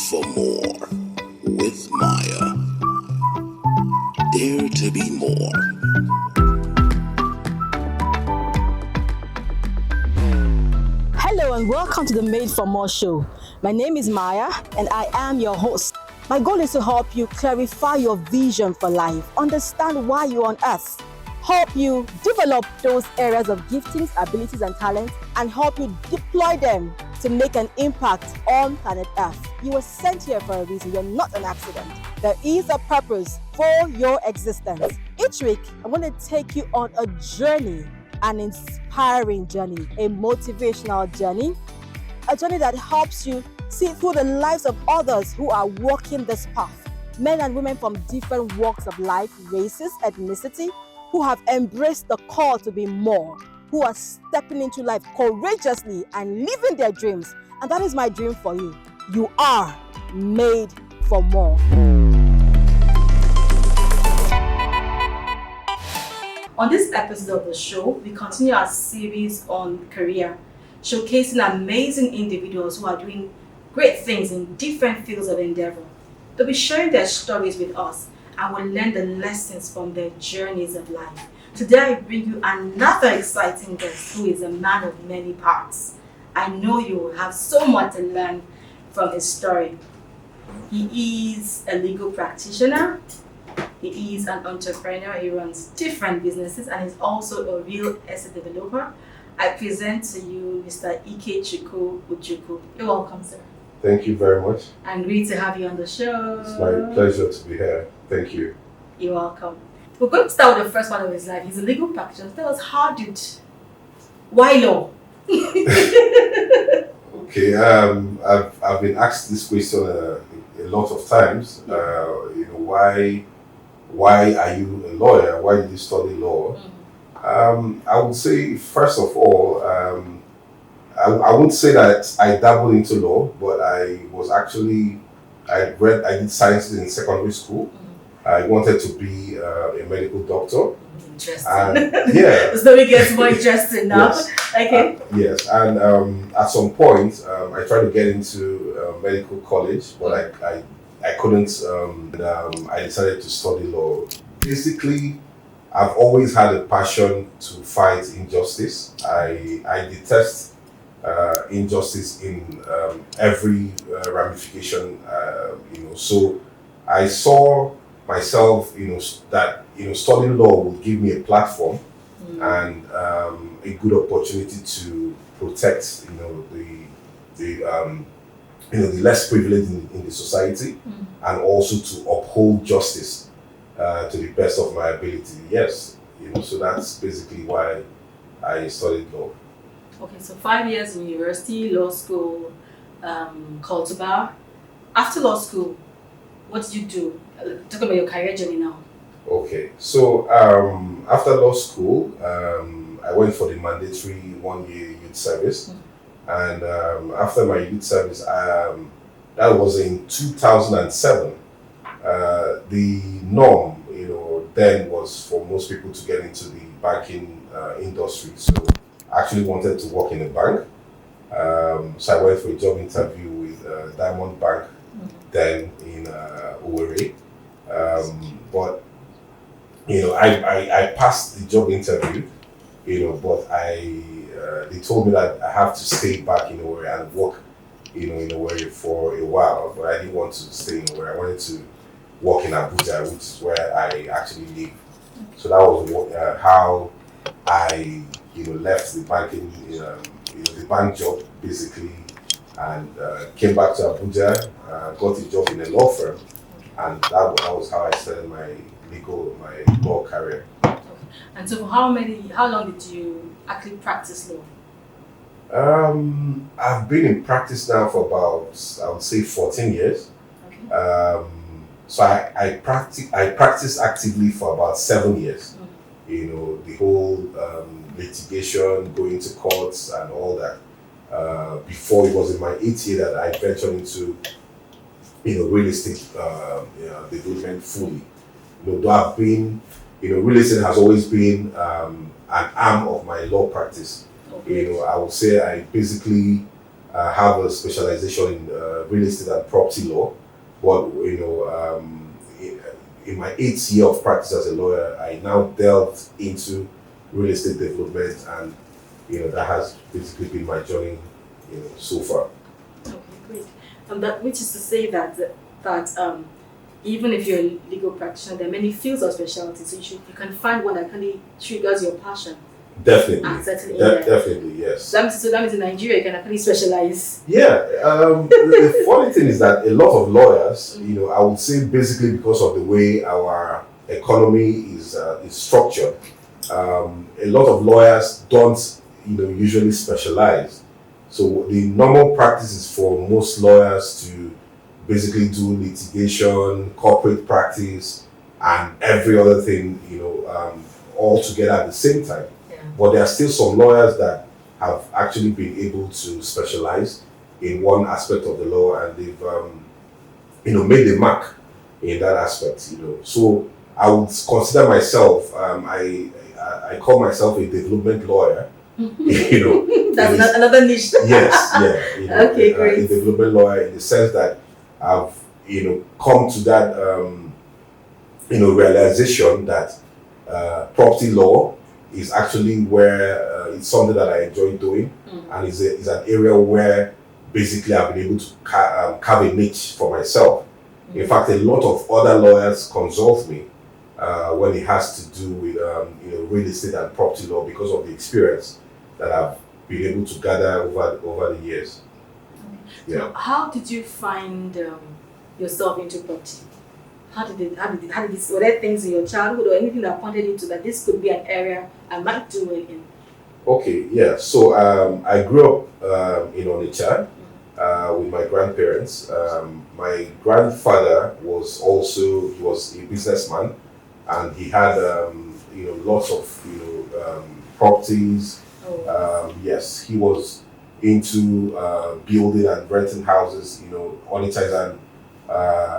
for more with Maya. Dare to be more. Hello and welcome to the Made for More show. My name is Maya and I am your host. My goal is to help you clarify your vision for life, understand why you're on earth, help you develop those areas of giftings, abilities and talents, and help you deploy them to make an impact on planet Earth. You were sent here for a reason. You're not an accident. There is a purpose for your existence. Each week, I'm going to take you on a journey, an inspiring journey, a motivational journey, a journey that helps you see through the lives of others who are walking this path. Men and women from different walks of life, races, ethnicity, who have embraced the call to be more, who are stepping into life courageously and living their dreams. And that is my dream for you. You are made for more. On this episode of the show, we continue our series on career, showcasing amazing individuals who are doing great things in different fields of endeavor. They'll be sharing their stories with us and we'll learn the lessons from their journeys of life. Today I bring you another exciting guest who is a man of many parts. I know you will have so much to learn from his story. He is a legal practitioner, he is an entrepreneur, he runs different businesses and is also a real estate developer. I present to you Mr. Ikechukwu Ojukwu. You're welcome, sir. Thank you very much. And great to have you on the show. It's my pleasure to be here. Thank you. You're welcome. We're going to start with the first part of his life. He's a legal practitioner. Tell us, why law? Okay, I've been asked this question a lot of times. Why are you a lawyer? Why did you study law? I would say, first of all, I wouldn't say that I dabbled into law, but I did sciences in secondary school. I wanted to be a medical doctor. Interesting. And, yeah. The story gets more interesting now. Yes. Okay. Yes, and at some point, I tried to get into medical college, but I couldn't. I decided to study law. Basically, I've always had a passion to fight injustice. I detest injustice in every ramification. So I saw myself, that studying law would give me a platform and a good opportunity to protect, the less privileged in the society, and also to uphold justice to the best of my ability. Yes, so that's basically why I studied law. Okay, so 5 years in university, law school, called to Barr. After law school, what did you do? Talk about your career journey now. Okay, so after law school, I went for the mandatory 1-year youth service. And after my youth service, that was in 2007. The norm, then was for most people to get into the banking industry. So I actually wanted to work in a bank. So I went for a job interview with Diamond Bank, then in Owerri. But I passed the job interview, but they told me that I have to stay back in Owerri and work, in Owerri for a while. But I didn't want to stay in Owerri. I wanted to work in Abuja, which is where I actually live. So that was how I, left the banking, the bank job basically, and came back to Abuja, got a job in a law firm, and that was how I started my law career. Okay. And so for how long did you actually practice law? I've been in practice now for about, I would say, 14 years. Okay. So I practiced actively for about 7 years. The whole litigation, going to courts and all that. Before it was in my 8th year that I ventured into, real estate development fully. Though I've been, real estate has always been an arm of my law practice. Okay. I would say I basically have a specialization in real estate and property law. But in my 8th year of practice as a lawyer, I now delved into real estate development, and that has basically been my journey, so far. Okay, great. And that, which is to say that even if you're a legal practitioner, there are many fields of specialty, so you can find one that kind of triggers your passion. Definitely. At certain area. Definitely, yes. So that means in Nigeria you can actually specialize. Yeah. The funny thing is that a lot of lawyers, I would say basically because of the way our economy is structured, a lot of lawyers don't, usually specialize. So the normal practice is for most lawyers to basically do litigation, corporate practice, and every other thing, all together at the same time. Yeah. But there are still some lawyers that have actually been able to specialize in one aspect of the law, and they've, made a mark in that aspect. So I would consider myself, I call myself a development lawyer. That's another niche. Yes, yeah. Okay, great. A development lawyer in the sense that I've, come to that, realization that property law is actually where it's something that I enjoy doing, and is an area where basically I've been able to carve a niche for myself. In fact, a lot of other lawyers consult me when it has to do with real estate and property law because of the experience that I've been able to gather over the years. Okay. So how did you find yourself into property? How did this, were there things in your childhood or anything that pointed into that this could be an area I might do well in? Okay, yeah. So I grew up in Onitsha with my grandparents. My grandfather was a businessman, and he had lots of properties. Yes, he was into building and renting houses. Onitsha is an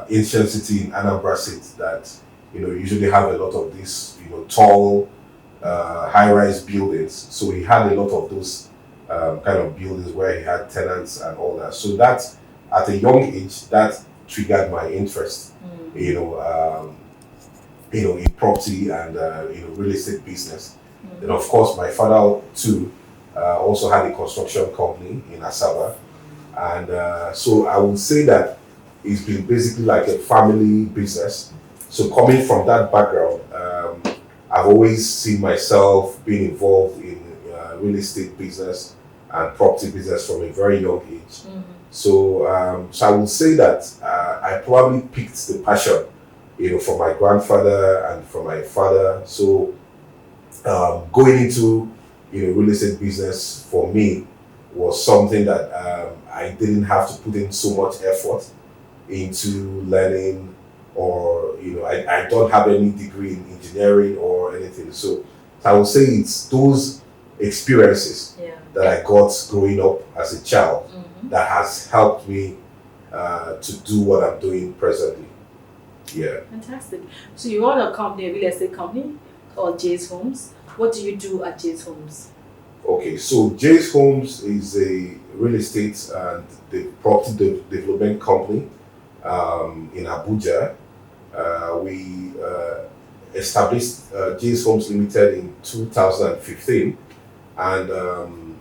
ancient city in Anambra State that usually have a lot of these tall high-rise buildings. So he had a lot of those kind of buildings where he had tenants and all that. So that at a young age that triggered my interest. In property and real estate business. Then of course my father too also had a construction company in Asaba, and so I would say that it's been basically like a family business. So coming from that background, I've always seen myself being involved in real estate business and property business from a very young age. So I would say that I probably picked the passion from my grandfather and from my father. So going into real estate business for me was something that I didn't have to put in so much effort into learning, or I don't have any degree in engineering or anything. So I would say it's those experiences that I got growing up as a child that has helped me to do what I'm doing presently. Yeah. Fantastic. So you own a company, a real estate company called Jayze Homes. What do you do at Jayze Homes? Okay, so Jayze Homes is a real estate and property development company in Abuja. We established Jayze Homes Limited in 2015, and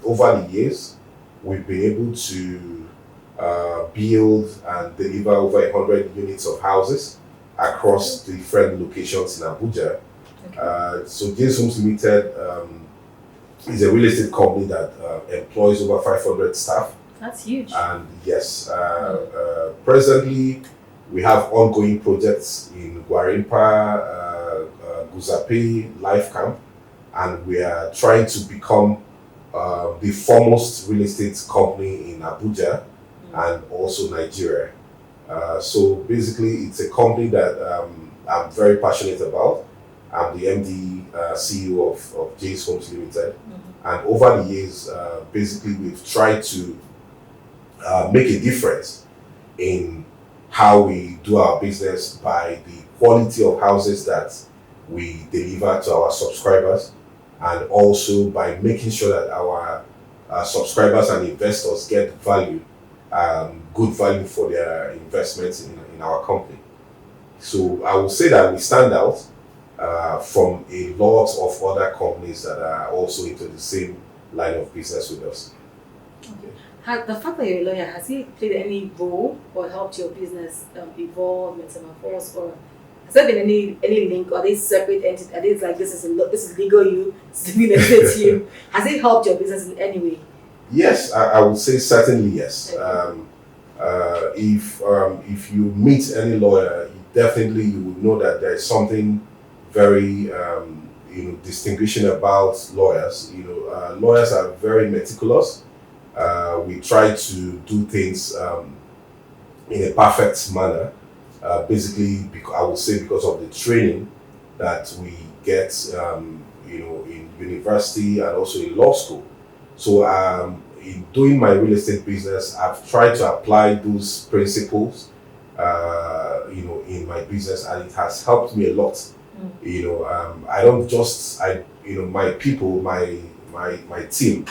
over the years we've been able to build and deliver over 100 units of houses across different locations in Abuja. So Jayze Homes Limited is a real estate company that employs over 500 staff. That's huge. And yes, presently we have ongoing projects in Gwarimpa, Guzape, Life Camp, and we are trying to become the foremost real estate company in Abuja and also Nigeria. So basically, it's a company that I'm very passionate about. I'm the MD, CEO of Jayze Homes Limited. And over the years, basically, we've tried to make a difference in how we do our business by the quality of houses that we deliver to our subscribers, and also by making sure that our subscribers and investors get value, good value for their investments in our company. So I would say that we stand out from a lot of other companies that are also into the same line of business with us. Okay. The fact that you're a lawyer, has it played any role or helped your business evolve, metamorphose, or has there been any link? Or are they separate entities? Are they like this is legal you, this is real estate you? Has it helped your business in any way? Yes, I would say certainly yes. Okay. If you meet any lawyer, you would know that there is something very distinguishing about lawyers. Lawyers are very meticulous. We try to do things in a perfect manner. Basically, I would say because of the training that we get, in university and also in law school. So, in doing my real estate business, I've tried to apply those principles, in my business, and it has helped me a lot. I don't just, my people, my team,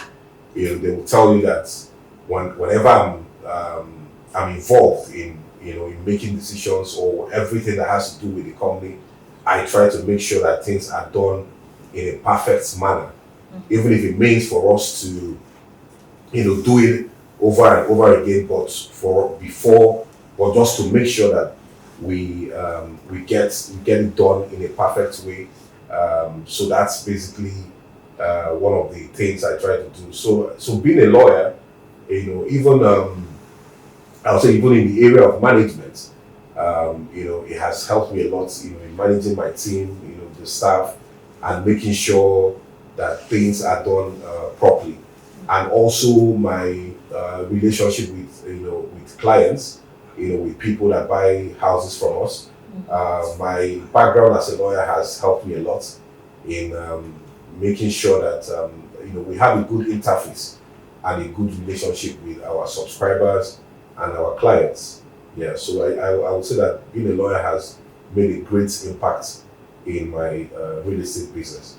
they will tell you that whenever I'm involved in making decisions or everything that has to do with the company, I try to make sure that things are done in a perfect manner, even if it means for us to do it over and over again, but just to make sure that we get it done in a perfect way. So that's basically one of the things I try to do. So being a lawyer, even I would say even in the area of management, it has helped me a lot, in managing my team, the staff, and making sure that things are done properly. And also my relationship with clients, with people that buy houses from us. My background as a lawyer has helped me a lot in making sure that we have a good interface and a good relationship with our subscribers and our clients. Yeah, so I would say that being a lawyer has made a great impact in my real estate business.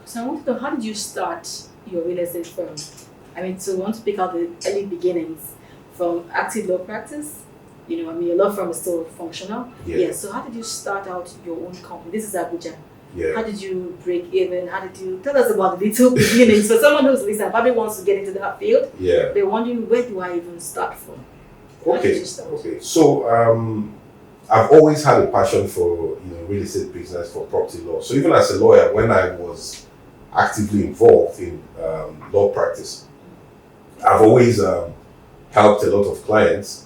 So I want to know, how did you start your real estate firm? So we want to pick out the early beginnings from active law practice. Your law firm is still functional. Yeah. So how did you start out your own company? This is Abuja. Yeah. How did you break even? How did you tell us about the little beginnings? For someone who's listening, probably wants to get into that field. Yeah. They're wondering, where do I even start from? How did you start? Okay. So I've always had a passion for real estate business, for property law. So even as a lawyer, when I was actively involved in law practice, I've always helped a lot of clients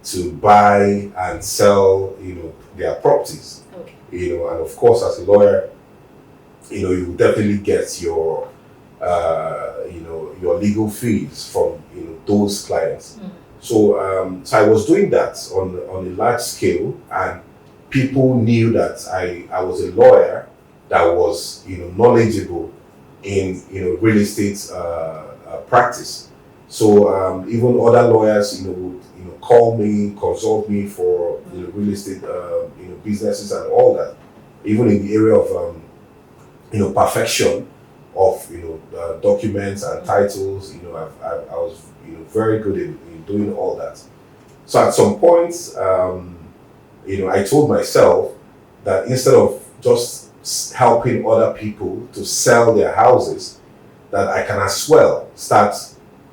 to buy and sell, their properties. Okay. And of course, as a lawyer, you definitely get your, your legal fees from, those clients. So I was doing that on a large scale, and people knew that I was a lawyer that was, knowledgeable in, real estate practice. So even other lawyers, would call me, consult me for real estate businesses and all that. Even in the area of perfection of documents and titles, I was very good in doing all that. So at some point, I told myself that instead of just helping other people to sell their houses, that I can as well start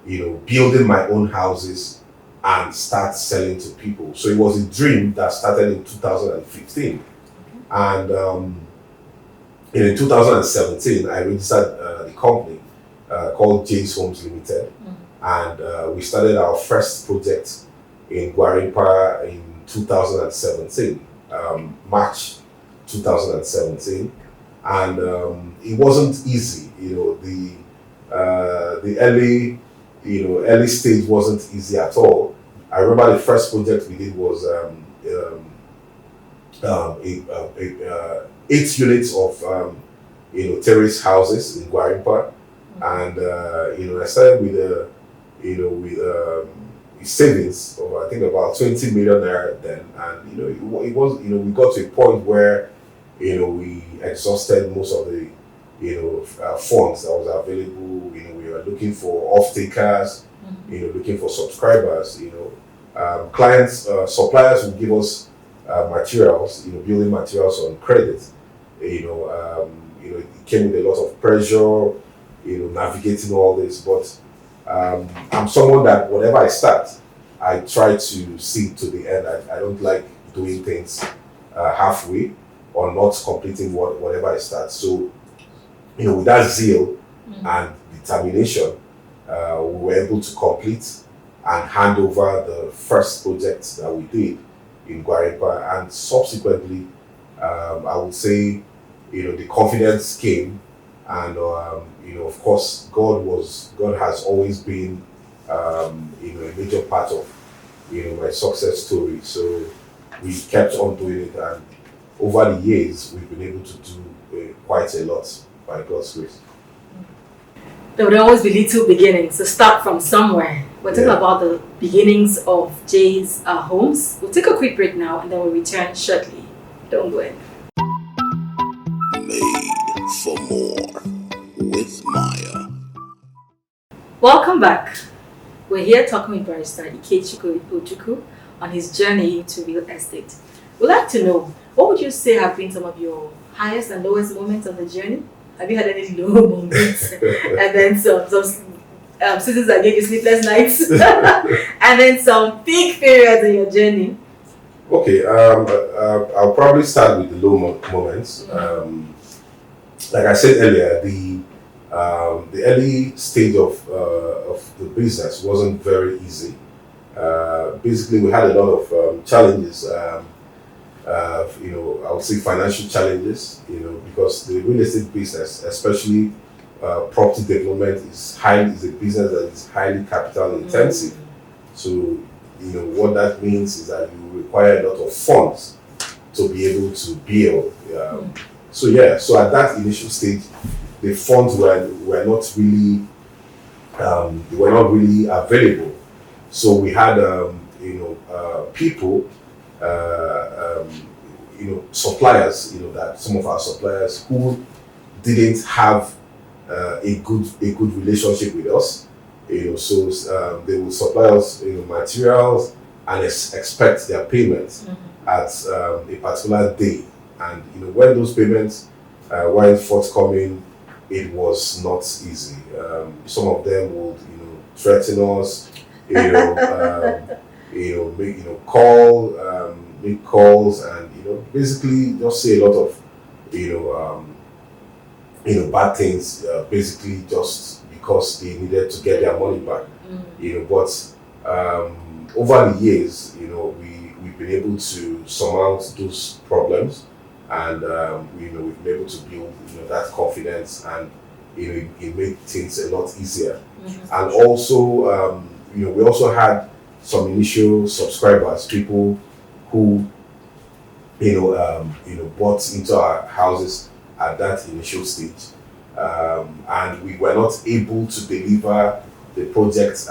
building my own houses and start selling to people. So it was a dream that started in 2015. And in 2017, I registered the company called Jayze Homes Limited. And we started our first project in Gwarinpa in 2017, March 2017. And it wasn't easy, the early stage wasn't easy at all. I remember the first project we did was 8 units of terrace houses in Gwarinpa, and I started with savings of I think about 20 million naira then, and it was we got to a point where we exhausted most of the funds that was available. We were looking for off-takers, looking for subscribers. Clients, suppliers would give us materials, building materials on credit. It came with a lot of pressure, navigating all this. But I'm someone that whatever I start, I try to see to the end. I don't like doing things halfway or not completing whatever I start. So, with that zeal and determination, we were able to complete and hand over the first project that we did in Guarimpa, and subsequently, I would say, the confidence came, and of course, God has always been, a major part of, my success story. So we kept on doing it, and over the years, we've been able to do quite a lot by God's grace. There would always be little beginnings, so start from somewhere. We're talking about the beginnings of Jayze Homes. We'll take a quick break now, and then we'll return shortly. Don't go anywhere. Made for more with Maya. Welcome back. We're here talking with Barrister Ikechukwu Ojukwu on his journey into real estate. We'd like to know, what would you say have been some of your highest and lowest moments of the journey? Have you had any low moments? And then some seasons that gave you sleepless nights? And then some peak periods in your journey? Okay, I'll probably start with the low moments. Like I said earlier, the early stage of the business wasn't very easy. Basically, we had a lot of challenges. I would say financial challenges. Because the real estate business, especially property development, is a business that is highly capital intensive. So, what that means is that you require a lot of funds to be able to build. So at that initial stage, the funds were not really available. So we had people, suppliers, that some of our suppliers who didn't have a good relationship with us. So they will supply us materials and expect their payments at a particular day. And when those payments weren't forthcoming, it was not easy. Some of them would threaten us, make calls, and basically just say a lot of bad things, basically just because they needed to get their money back. But over the years, we've been able to surmount those problems, and we've been able to build that confidence, and it made things a lot easier. And also, we also had some initial subscribers, people who bought into our houses at that initial stage, and we were not able to deliver the project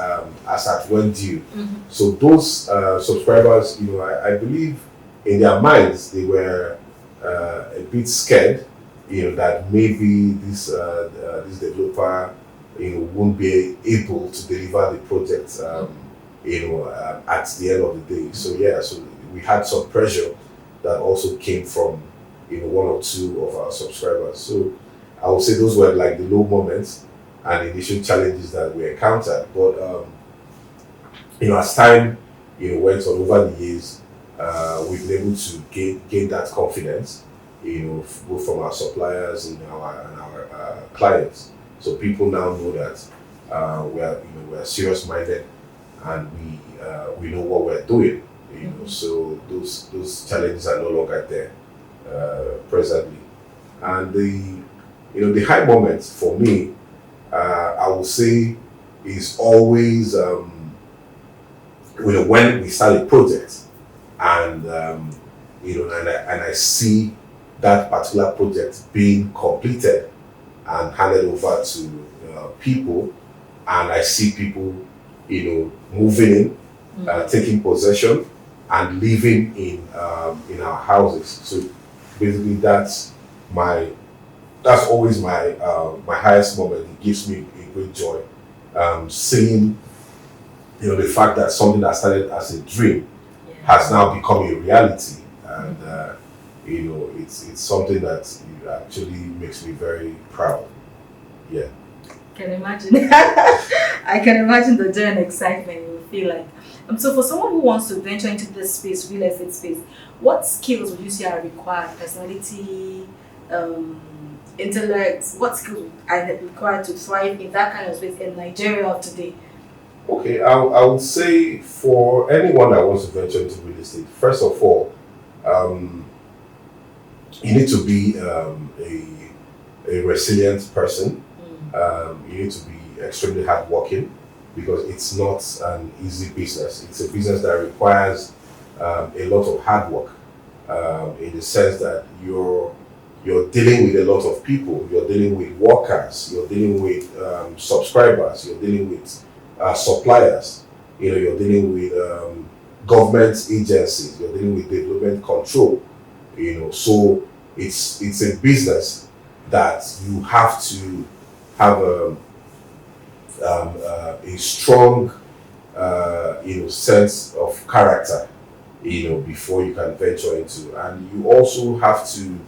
as at when due. So those subscribers, I believe in their minds they were a bit scared, that maybe this developer won't be able to deliver the project at the end of the day. So we had some pressure that also came from one or two of our subscribers. So I would say those were like the low moments and initial challenges that we encountered. But as time went on over the years, we've been able to gain that confidence, both from our suppliers and our clients. So people now know that we're serious-minded, and we know what we're doing. So those challenges are no longer there presently. And the high moments for me, I would say, is always when we start a project, and and I see that particular project being completed and handed over to people, and I see people moving in, taking possession and living in our houses. So basically that's my that's always my highest moment. It gives me a great joy, seeing the fact that something that started as a dream has now become a reality, and it's something that actually makes me very proud. Yeah. Can imagine. I can imagine the joy and excitement you will feel like. So for someone who wants to venture into this space, real estate space, what skills would you say are required? Personality, intellect, what skills are required to thrive in that kind of space in Nigeria of today? Okay, I would say for anyone that wants to venture into real estate, first of all, you need to be a resilient person. You need to be extremely hardworking, because it's not an easy business. It's a business that requires a lot of hard work, in the sense that you're dealing with a lot of people. You're dealing with workers. You're dealing with subscribers. You're dealing with suppliers. You're dealing with government agencies. You're dealing with development control. So it's a business that you have to have a strong, sense of character, before you can venture into. And you also have to,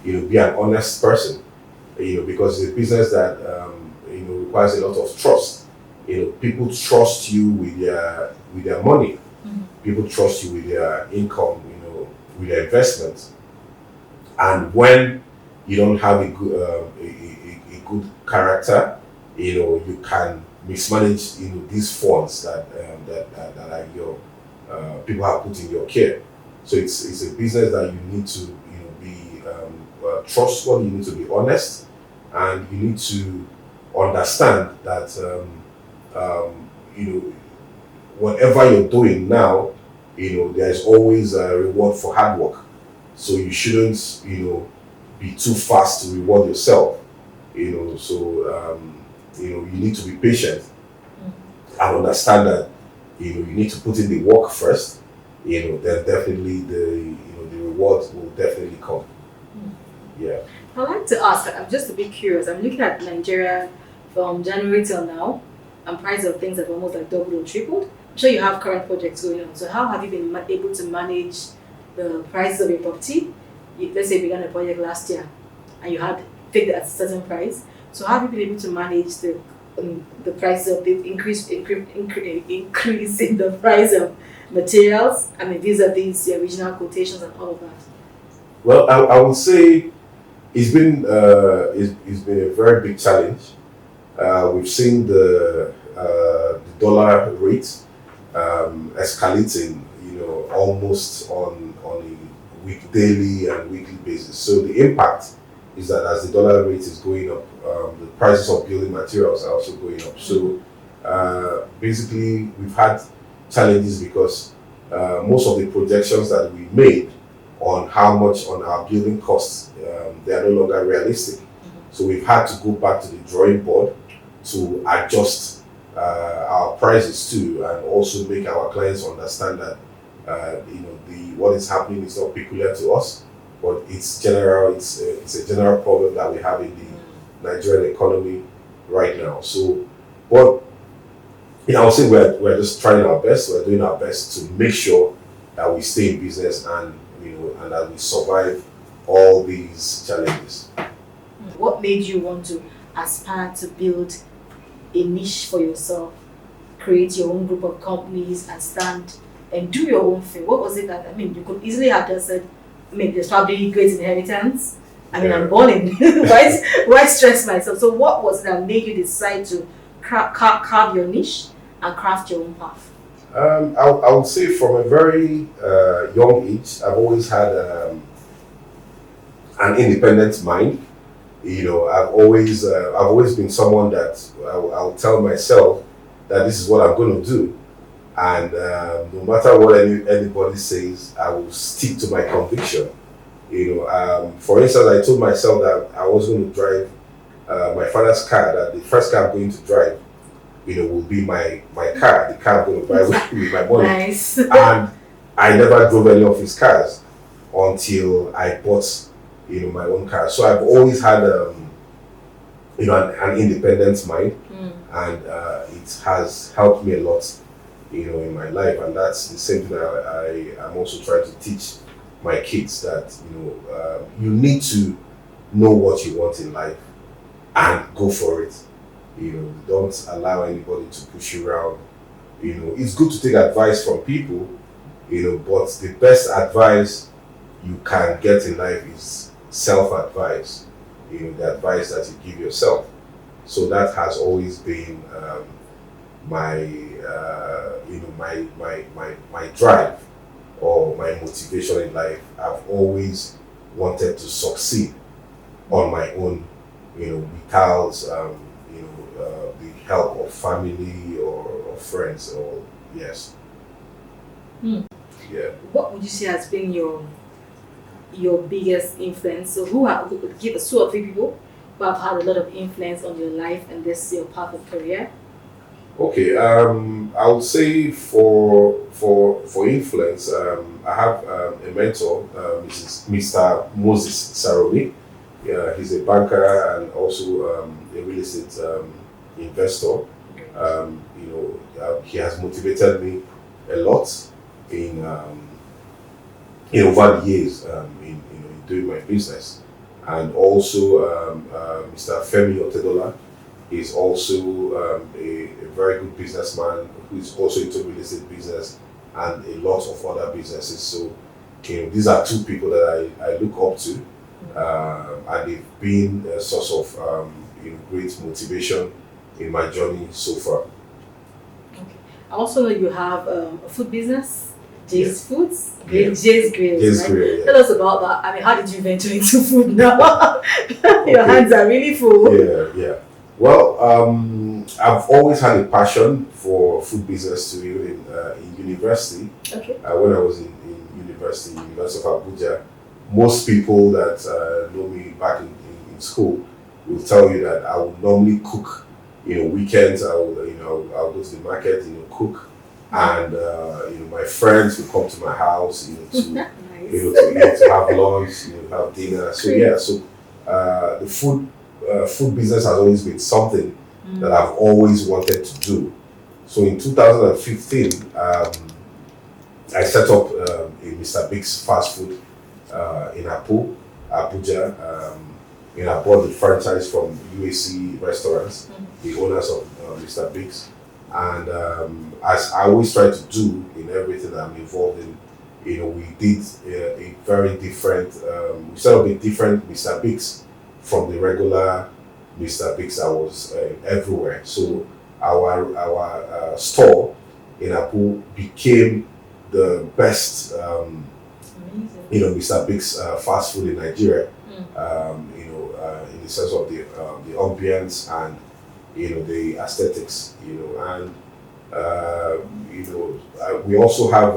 be an honest person, because it's a business that, requires a lot of trust. People trust you with their money. People trust you with their income, with their investments. And when you don't have a good character, you can mismanage, these funds that are your people have put in your care. So it's a business that you need to, be trustworthy. You need to be honest, and you need to understand that, whatever you're doing now, there's always a reward for hard work. So you shouldn't, be too fast to reward yourself. So you need to be patient and understand that you need to put in the work first. Then definitely the rewards will definitely come. Yeah. I'd like to ask. I'm just a bit curious. I'm looking at Nigeria from January till now, and price of things have almost like doubled or tripled. I'm sure you have current projects going on. So how have you been able to manage the prices of your property? Let's say you began a project last year, and you had fixed at a certain price. So how have you been able to manage the price of the increase in the price of materials? I mean, vis-a-vis the original quotations and all of that. Well, I would say it's been a very big challenge. We've seen the dollar rate escalating, almost on a daily and weekly basis. So the impact is that as the dollar rate is going up, the prices of building materials are also going up. So basically, we've had challenges because most of the projections that we made on how much on our building costs, they are no longer realistic. So we've had to go back to the drawing board to adjust our prices too, and also make our clients understand that what is happening is not peculiar to us, but it's general. It's a general problem that we have in the Nigerian economy right now. So, but I would say we're just trying our best. We're doing our best to make sure that we stay in business and and that we survive all these challenges. What made you want to aspire to build a niche for yourself, create your own group of companies and stand and do your own thing? What was it that, you could easily have just said, there's probably great inheritance. I'm balling. Why stress myself? So what was it that made you decide to carve your niche and craft your own path? I would say from a very young age, I've always had an independent mind. I've always been someone that I'll tell myself that this is what I'm going to do, and no matter what anybody says, I will stick to my conviction. For instance, I told myself that I was going to drive my father's car. That the first car I'm going to drive, will be my car. The car I'm going to buy with my money. Nice. And I never drove any of his cars until I bought my own car. So I've always had an independent mind, and it has helped me a lot, in my life. And that's the same thing I am also trying to teach my kids, that you need to know what you want in life and go for it. Don't allow anybody to push you around. It's good to take advice from people, but the best advice you can get in life is self-advice, the advice that you give yourself. So that has always been my my drive, or my motivation in life. I've always wanted to succeed on my own, without the help of family or friends. Or yes. Yeah. What would you say has been your biggest influence? So give us 2 or 3 people who have had a lot of influence on your life and this your path of career? Okay, I would say for influence, I have a mentor, Mr. Moses Sarobi. He's a banker and also a real estate investor. He has motivated me a lot in over the years in doing my business. And also Mr. Femi Otedola is also a very good businessman who is also into real estate business and a lot of other businesses. So these are 2 people that I look up to, and they've been a source of great motivation in my journey so far. Okay. I also know you have a food business, Jayze Foods, Yeah. Jayze Grills. Jayze Right? Grill, yeah. Tell us about that. I mean, how did you venture into food now? Your hands are really full. Yeah. Well, I've always had a passion for food business too, even in university. Okay. When I was in University of Abuja, most people that know me back in school will tell you that I would normally cook. Weekends I'll go to the market, cook, and my friends will come to my house, to Nice. to have lunch, have dinner. So yeah, so the food business has always been something that I've always wanted to do. So in 2015, I set up a Mr. Big's fast food in Abuja. I bought the franchise from UAC Restaurants, the owners of Mr. Big's. And as I always try to do in everything that I'm involved in, we did a very different, we set up a different Mr. Big's from the regular Mr. Big's that was everywhere. So our store in Abu became the best, Mr. Big's fast food in Nigeria. In the sense of the ambience and the aesthetics. And we also have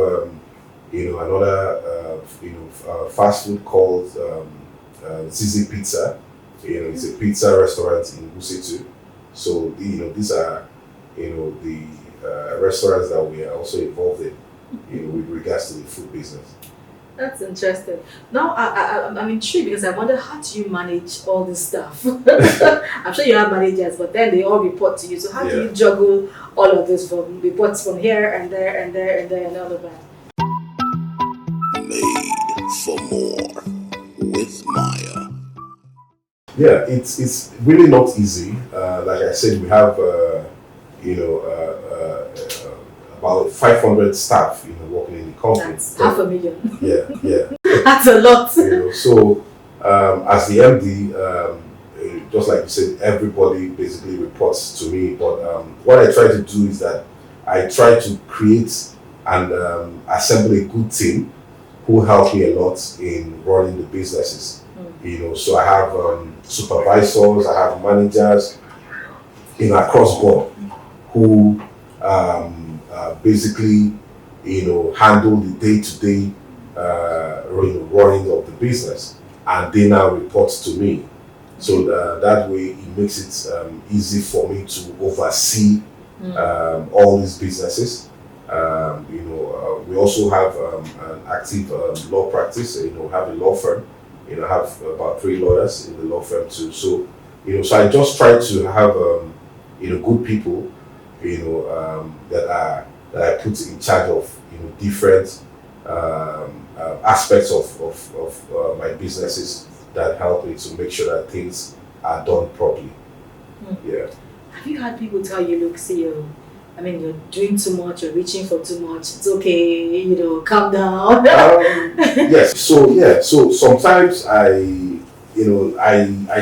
another fast food called Jayze Pizza. It's a pizza restaurant in Wusetu. So these are the restaurants that we are also involved in with regards to the food business. That's interesting. Now I'm intrigued because I wonder, how do you manage all this stuff? I'm sure you have managers, but then they all report to you. So how do you juggle all of this from reports from here and there and there and there and all of that? Made for more with Maya. Yeah, it's really not easy. Like I said, we have about 500 staff working in the company. That's 500,000. Yeah. That's a lot. So as the MD, just like you said, everybody basically reports to me. But what I try to do is that I try to create and assemble a good team who help me a lot in running the businesses. So I have supervisors, I have managers, across board who basically, handle the day-to-day running of the business, and they now report to me. So that way it makes it easy for me to oversee all these businesses. We also have an active law practice. Have a law firm I have about 3 lawyers in the law firm too. So, so I just try to have, good people, that I put in charge of, different aspects of my businesses that help me to make sure that things are done properly. Yeah. Have you had people tell you, look, see, you're doing too much, you're reaching for too much, it's okay, calm down? Yes. So sometimes I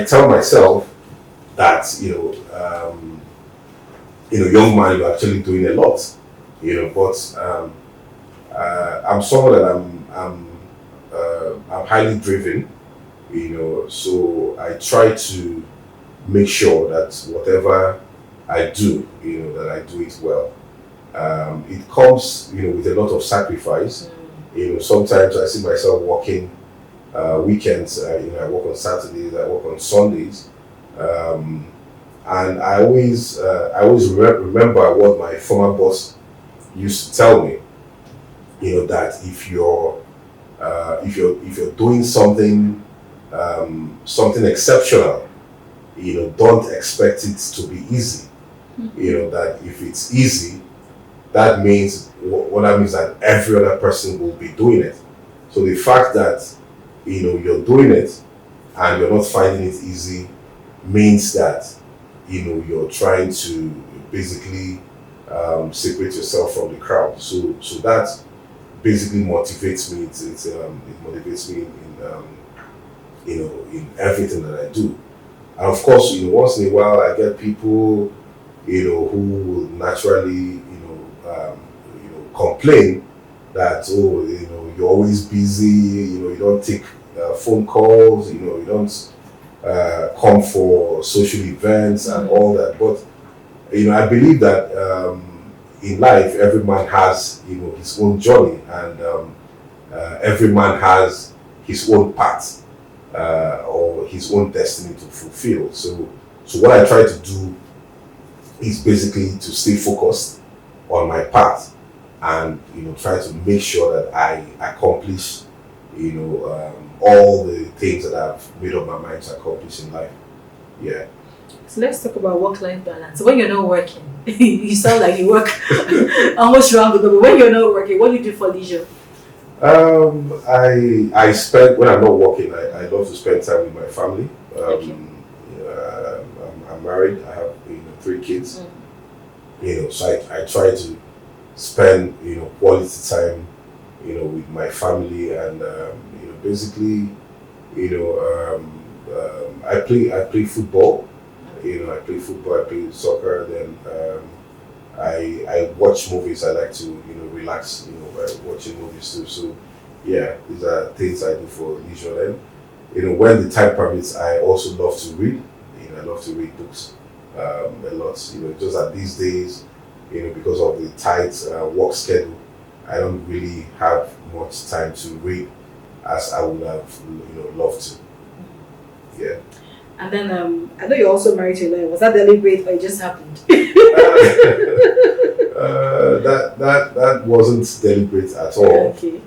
tell myself that, young man, you're actually doing a lot, but I'm someone that I'm highly driven, so I try to make sure that whatever I do, that I do it well. It comes, with a lot of sacrifice. Sometimes I see myself working weekends. I work on Saturdays, I work on Sundays, and I always remember what my former boss used to tell me. That if you're doing something exceptional, don't expect it to be easy. That if it's easy, that means what that means that every other person will be doing it. So the fact that you're doing it and you're not finding it easy means that you're trying to basically separate yourself from the crowd. So that basically motivates me. It motivates me in everything that I do. And of course, once in a while I get people, who will naturally, complain that, you're always busy, you don't take phone calls, you don't come for social events and all that. But, I believe that in life, every man has, his own journey, and every man has his own path or his own destiny to fulfill. So what I try to do is basically to stay focused on my path and try to make sure that I accomplish all the things that I've made up my mind to accomplish in life. Yeah. So let's talk about work-life balance. When you're not working, you sound like you work almost around the clock. But when you're not working, what do you do for leisure? I spend, when I'm not working, I love to spend time with my family. I'm married. I have 3 kids. So I try to spend quality time with my family, and basically I play football. I play soccer. Then I watch movies. I like to relax by watching movies too. So yeah, these are things I do for leisure. Then when the time permits, I also love to read. I love to read books a lot. Just that these days, because of the tight work schedule, I don't really have much time to read as I would have loved to. Yeah. And then I know you're also married to a lawyer. Was that deliberate or it just happened? That wasn't deliberate at all. Okay.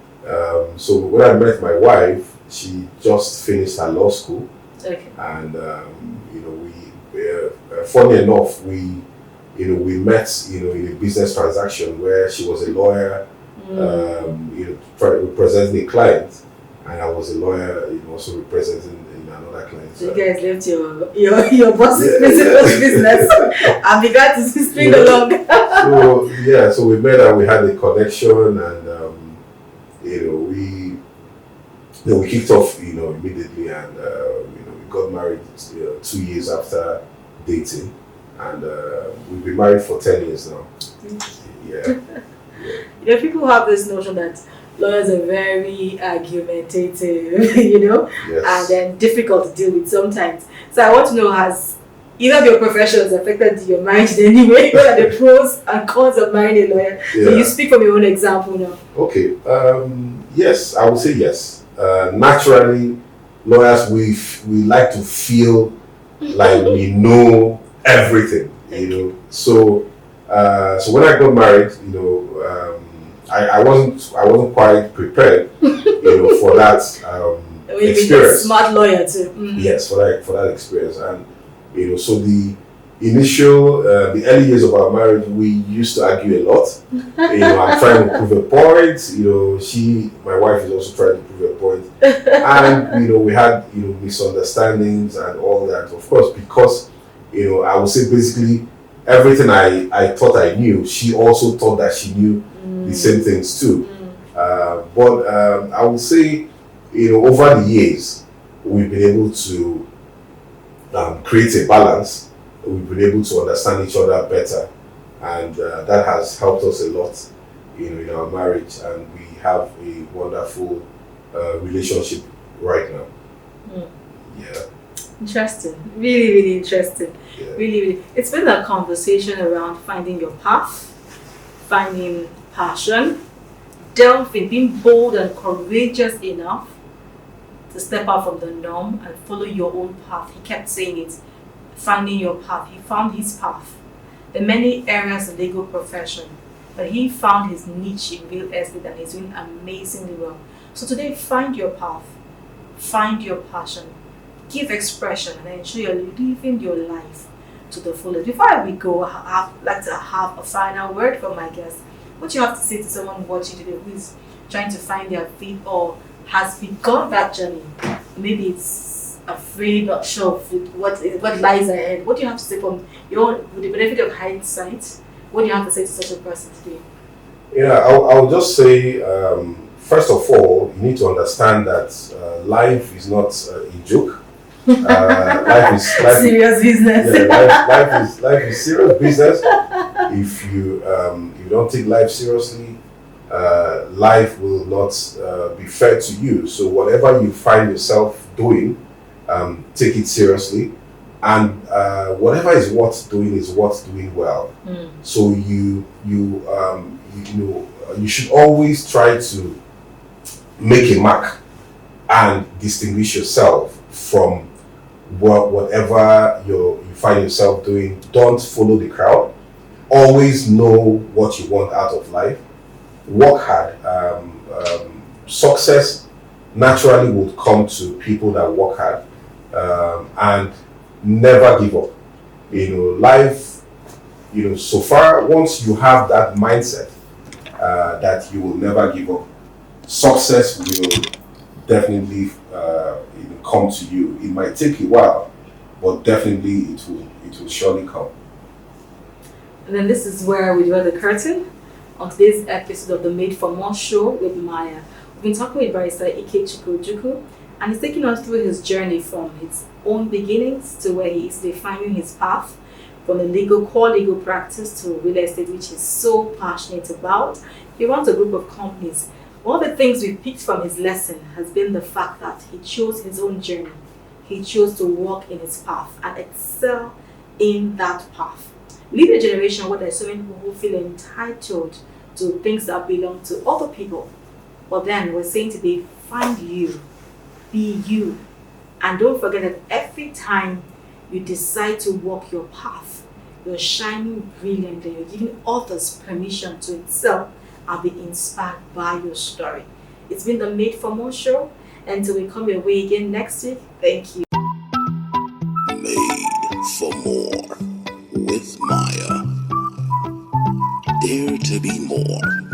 So when I met my wife, she just finished her law school. Okay. And funny enough, we met in a business transaction where she was a lawyer, representing a client, and I was a lawyer, also representing another client. So you guys left your boss's business and began to string along. So we met and we had a connection, and we kicked off immediately, and we got married 2 years after dating, and we've been married for 10 years now. Yeah. People have this notion that lawyers are very argumentative, Yes. and then difficult to deal with sometimes. So I want to know, has either of your professions affected your marriage in any way? What are the pros and cons of marrying a lawyer? Yeah. So you speak from your own example now. Okay. Yes, I would say yes. Naturally, lawyers, we like to feel like we know everything, So when I got married, I wasn't quite prepared, for that. Maybe experience. a smart lawyer too. Yes, for that experience. And so the initial, the early years of our marriage, we used to argue a lot. I'm trying to prove a point. My wife is also trying to prove a point. And we had misunderstandings and all that. Of course, because I would say basically everything I thought I knew, she also thought that she knew the same things too. But I would say over the years we've been able to create a balance. We've been able to understand each other better, and that has helped us a lot in our marriage, and we have a wonderful relationship right now. Yeah. Interesting. Really, really interesting. Yeah. Really, really. It's been a conversation around finding your path, finding passion, delving, being bold and courageous enough to step out from the norm and follow your own path. He kept saying it, finding your path. He found his path. There are many areas of the legal profession, but he found his niche in real estate and he's doing amazingly well. So today, find your path, find your passion, give expression, and ensure you're living your life to the fullest. Before we go, I'd like to have a final word from my guest. What you have to say to someone watching today who is trying to find their feet or has begun that journey? Maybe it's afraid, not sure of what lies ahead. What do you have to say from with the benefit of hindsight? What do you have to say to such a person today? I'll just say, first of all, you need to understand that life is not a joke. Life is serious business. Yeah, life is serious business. If you don't take life seriously, life will not be fair to you. So whatever you find yourself doing, take it seriously, and whatever is worth doing well. So you should always try to make a mark and distinguish yourself from whatever you find yourself doing. Don't follow the crowd. Always know what you want out of life. Work hard. Success naturally would come to people that work hard, and never give up. Life, so far, once you have that mindset that you will never give up, success will definitely come to you. It might take a while, but definitely it will surely come. And then this is where we draw the curtain on today's episode of the Made for More show with Maya. We've been talking with Barr Ikechukwu Ojukwu, and he's taking us through his journey from his own beginnings to where he is defining his path from the core legal practice to real estate, which he's so passionate about. He runs a group of companies. One of the things we picked from his lesson has been the fact that he chose his own journey. He chose to walk in his path and excel in that path. Leading a generation where there's so many people who feel entitled to things that belong to other people. But then we're saying today, find you, be you. And don't forget that every time you decide to walk your path, you're shining brilliantly. You're giving others permission to excel and be inspired by your story. It's been the Made for More show. Until we come your way again next week, thank you. Made for More with Maya. Dare to be more.